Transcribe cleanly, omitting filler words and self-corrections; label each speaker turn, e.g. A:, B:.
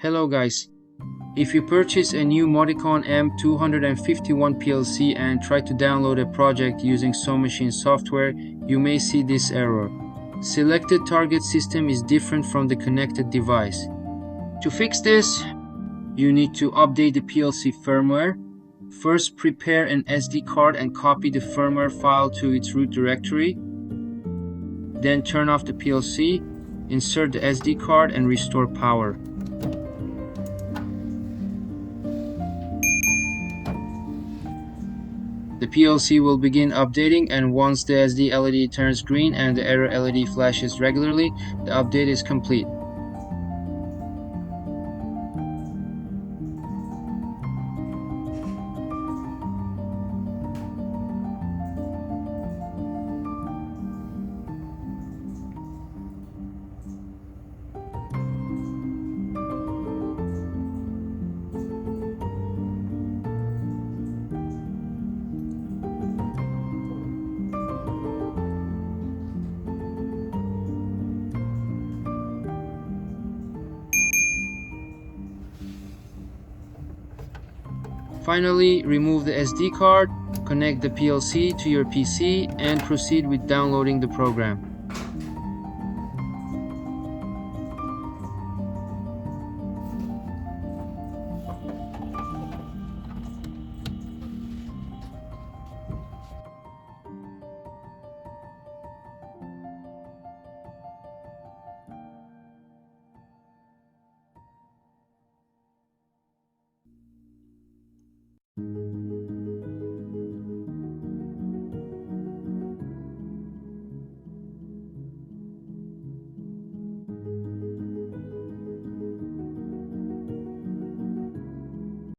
A: Hello guys, if you purchase a new Modicon M251 PLC and try to download a project using SoMachine software, you may see this error. Selected target system is different from the connected device. To fix this, you need to update the PLC firmware. First, prepare an SD card and copy the firmware file to its root directory. Then turn off the PLC, insert the SD card and restore power. The PLC will begin updating, and once the SD LED turns green and the error LED flashes regularly, the update is complete. Finally, remove the SD card, connect the PLC to your PC, and proceed with downloading the program.